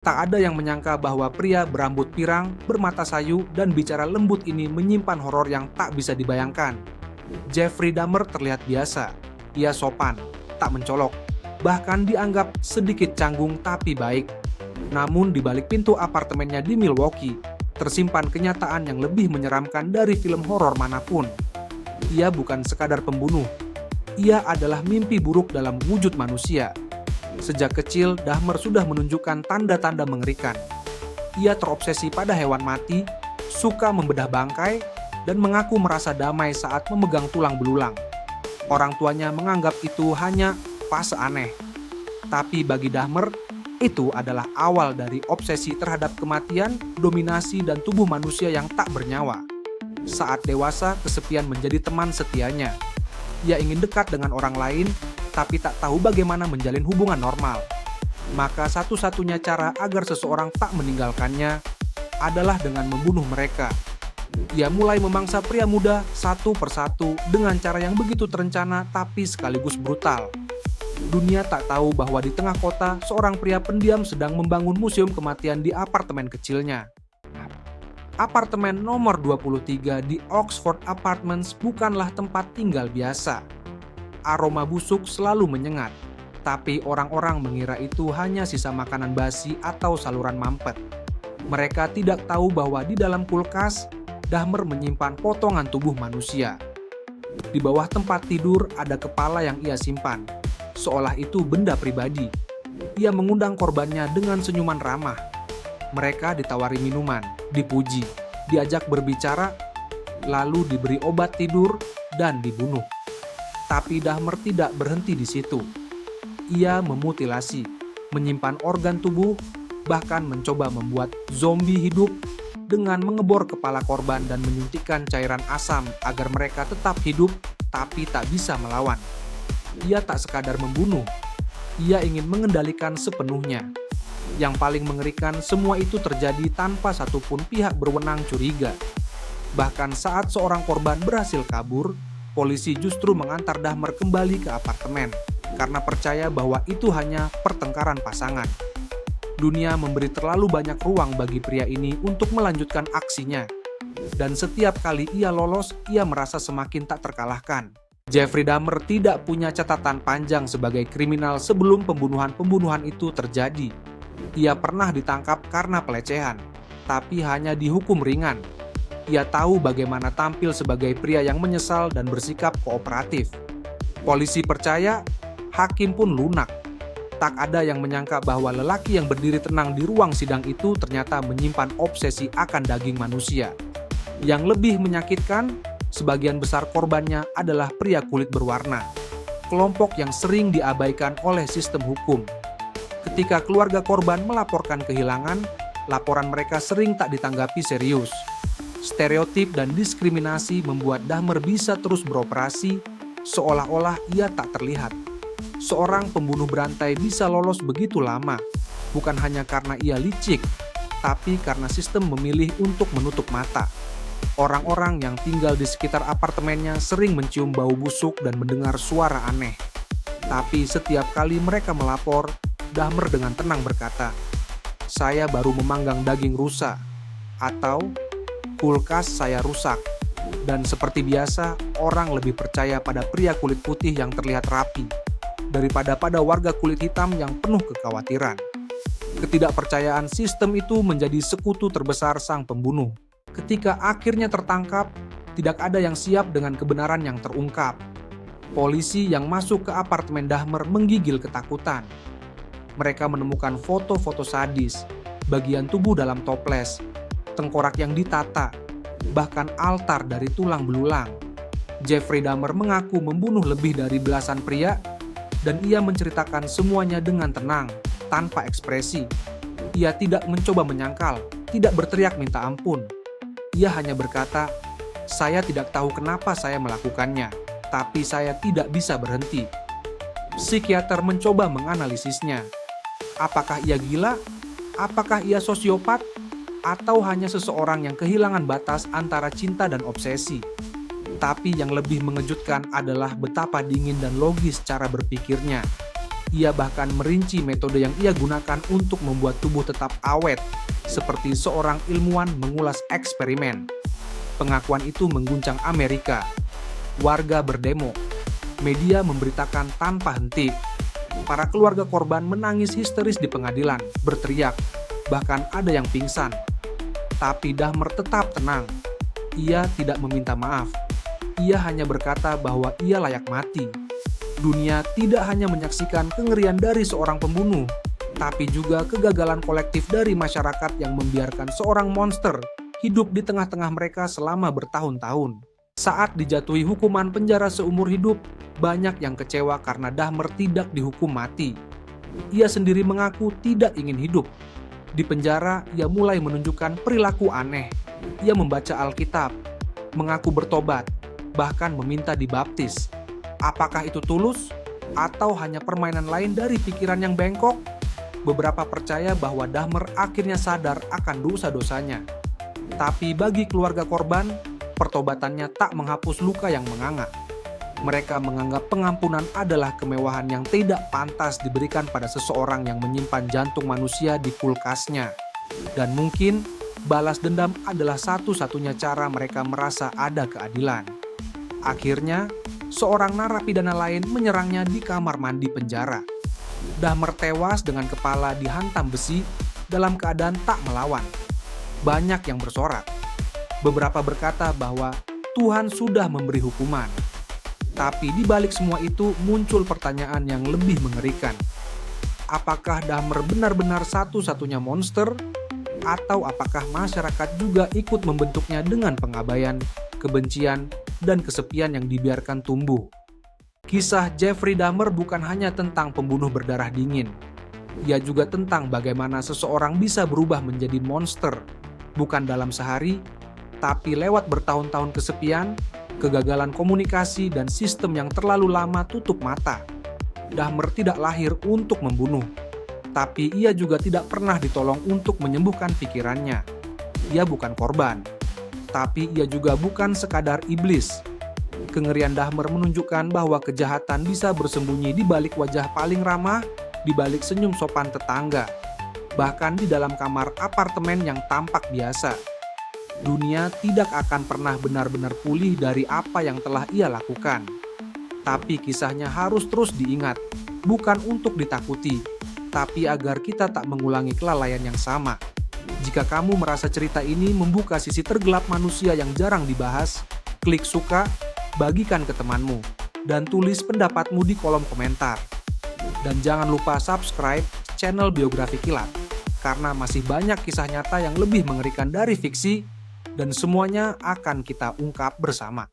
Tak ada yang menyangka bahwa pria berambut pirang, bermata sayu, dan bicara lembut ini menyimpan horor yang tak bisa dibayangkan. Jeffrey Dahmer terlihat biasa. Ia sopan, tak mencolok, bahkan dianggap sedikit canggung tapi baik. Namun di balik pintu apartemennya di Milwaukee, tersimpan kenyataan yang lebih menyeramkan dari film horor manapun. Ia bukan sekadar pembunuh. Ia adalah mimpi buruk dalam wujud manusia. Sejak kecil, Dahmer sudah menunjukkan tanda-tanda mengerikan. Ia terobsesi pada hewan mati, suka membedah bangkai, dan mengaku merasa damai saat memegang tulang belulang. Orang tuanya menganggap itu hanya fase aneh. Tapi bagi Dahmer, itu adalah awal dari obsesi terhadap kematian, dominasi, dan tubuh manusia yang tak bernyawa. Saat dewasa, kesepian menjadi teman setianya. Ia ingin dekat dengan orang lain, tapi tak tahu bagaimana menjalin hubungan normal. Maka satu-satunya cara agar seseorang tak meninggalkannya adalah dengan membunuh mereka. Ia mulai memangsa pria muda satu persatu dengan cara yang begitu terencana tapi sekaligus brutal. Dunia tak tahu bahwa di tengah kota, seorang pria pendiam sedang membangun museum kematian di apartemen kecilnya. Apartemen nomor 23 di Oxford Apartments bukanlah tempat tinggal biasa. Aroma busuk selalu menyengat, tapi orang-orang mengira itu hanya sisa makanan basi atau saluran mampet. Mereka tidak tahu bahwa di dalam kulkas, Dahmer menyimpan potongan tubuh manusia. Di bawah tempat tidur ada kepala yang ia simpan, seolah itu benda pribadi. Ia mengundang korbannya dengan senyuman ramah. Mereka ditawari minuman, dipuji, diajak berbicara, lalu diberi obat tidur dan dibunuh. Tapi Dahmer tidak berhenti di situ. Ia memutilasi, menyimpan organ tubuh, bahkan mencoba membuat zombie hidup dengan mengebor kepala korban dan menyuntikkan cairan asam agar mereka tetap hidup tapi tak bisa melawan. Ia tak sekadar membunuh, ia ingin mengendalikan sepenuhnya. Yang paling mengerikan, semua itu terjadi tanpa satupun pihak berwenang curiga. Bahkan saat seorang korban berhasil kabur, polisi justru mengantar Dahmer kembali ke apartemen karena percaya bahwa itu hanya pertengkaran pasangan. Dunia memberi terlalu banyak ruang bagi pria ini untuk melanjutkan aksinya. Dan setiap kali ia lolos, ia merasa semakin tak terkalahkan. Jeffrey Dahmer tidak punya catatan panjang sebagai kriminal sebelum pembunuhan-pembunuhan itu terjadi. Ia pernah ditangkap karena pelecehan, tapi hanya dihukum ringan. Ia tahu bagaimana tampil sebagai pria yang menyesal dan bersikap kooperatif. Polisi percaya, hakim pun lunak. Tak ada yang menyangka bahwa lelaki yang berdiri tenang di ruang sidang itu ternyata menyimpan obsesi akan daging manusia. Yang lebih menyakitkan, sebagian besar korbannya adalah pria kulit berwarna, kelompok yang sering diabaikan oleh sistem hukum. Ketika keluarga korban melaporkan kehilangan, laporan mereka sering tak ditanggapi serius. Stereotip dan diskriminasi membuat Dahmer bisa terus beroperasi, seolah-olah ia tak terlihat. Seorang pembunuh berantai bisa lolos begitu lama, bukan hanya karena ia licik, tapi karena sistem memilih untuk menutup mata. Orang-orang yang tinggal di sekitar apartemennya sering mencium bau busuk dan mendengar suara aneh. Tapi setiap kali mereka melapor, Dahmer dengan tenang berkata, "Saya baru memanggang daging rusa," atau "Kulkas saya rusak." Dan seperti biasa, orang lebih percaya pada pria kulit putih yang terlihat rapi daripada pada warga kulit hitam yang penuh kekhawatiran. Ketidakpercayaan sistem itu menjadi sekutu terbesar sang pembunuh. Ketika akhirnya tertangkap, tidak ada yang siap dengan kebenaran yang terungkap. Polisi yang masuk ke apartemen Dahmer menggigil ketakutan. Mereka menemukan foto-foto sadis, bagian tubuh dalam toples, tengkorak yang ditata, bahkan altar dari tulang belulang. Jeffrey Dahmer mengaku membunuh lebih dari belasan pria, dan ia menceritakan semuanya dengan tenang, tanpa ekspresi. Ia tidak mencoba menyangkal, tidak berteriak minta ampun. Ia hanya berkata, "Saya tidak tahu kenapa saya melakukannya, tapi saya tidak bisa berhenti." Psikiater mencoba menganalisisnya. Apakah ia gila? Apakah ia sosiopat? Atau hanya seseorang yang kehilangan batas antara cinta dan obsesi? Tapi yang lebih mengejutkan adalah betapa dingin dan logis cara berpikirnya. Ia bahkan merinci metode yang ia gunakan untuk membuat tubuh tetap awet, seperti seorang ilmuwan mengulas eksperimen. Pengakuan itu mengguncang Amerika. Warga berdemo. Media memberitakan tanpa henti. Para keluarga korban menangis histeris di pengadilan, berteriak. Bahkan ada yang pingsan. Tapi Dahmer tetap tenang. Ia tidak meminta maaf. Ia hanya berkata bahwa ia layak mati. Dunia tidak hanya menyaksikan kengerian dari seorang pembunuh, tapi juga kegagalan kolektif dari masyarakat yang membiarkan seorang monster hidup di tengah-tengah mereka selama bertahun-tahun. Saat dijatuhi hukuman penjara seumur hidup, banyak yang kecewa karena Dahmer tidak dihukum mati. Ia sendiri mengaku tidak ingin hidup. Di penjara, ia mulai menunjukkan perilaku aneh. Ia membaca Alkitab, mengaku bertobat, bahkan meminta dibaptis. Apakah itu tulus? Atau hanya permainan lain dari pikiran yang bengkok? Beberapa percaya bahwa Dahmer akhirnya sadar akan dosa-dosanya. Tapi bagi keluarga korban, pertobatannya tak menghapus luka yang menganga. Mereka menganggap pengampunan adalah kemewahan yang tidak pantas diberikan pada seseorang yang menyimpan jantung manusia di kulkasnya. Dan mungkin balas dendam adalah satu-satunya cara mereka merasa ada keadilan. Akhirnya, seorang narapidana lain menyerangnya di kamar mandi penjara. Dahmer tewas dengan kepala dihantam besi dalam keadaan tak melawan. Banyak yang bersorak. Beberapa berkata bahwa Tuhan sudah memberi hukuman. Tapi di balik semua itu muncul pertanyaan yang lebih mengerikan. Apakah Dahmer benar-benar satu-satunya monster? Atau apakah masyarakat juga ikut membentuknya dengan pengabaian, kebencian, dan kesepian yang dibiarkan tumbuh? Kisah Jeffrey Dahmer bukan hanya tentang pembunuh berdarah dingin. Ia juga tentang bagaimana seseorang bisa berubah menjadi monster, bukan dalam sehari, tapi lewat bertahun-tahun kesepian, kegagalan komunikasi, dan sistem yang terlalu lama tutup mata. Dahmer tidak lahir untuk membunuh, tapi ia juga tidak pernah ditolong untuk menyembuhkan pikirannya. Ia bukan korban, tapi ia juga bukan sekadar iblis. Kengerian Dahmer menunjukkan bahwa kejahatan bisa bersembunyi di balik wajah paling ramah, di balik senyum sopan tetangga, bahkan di dalam kamar apartemen yang tampak biasa. Dunia tidak akan pernah benar-benar pulih dari apa yang telah ia lakukan. Tapi kisahnya harus terus diingat, bukan untuk ditakuti, tapi agar kita tak mengulangi kelalaian yang sama. Jika kamu merasa cerita ini membuka sisi tergelap manusia yang jarang dibahas, klik suka, bagikan ke temanmu, dan tulis pendapatmu di kolom komentar. Dan jangan lupa subscribe channel Biografi Kilat, karena masih banyak kisah nyata yang lebih mengerikan dari fiksi, dan semuanya akan kita ungkap bersama.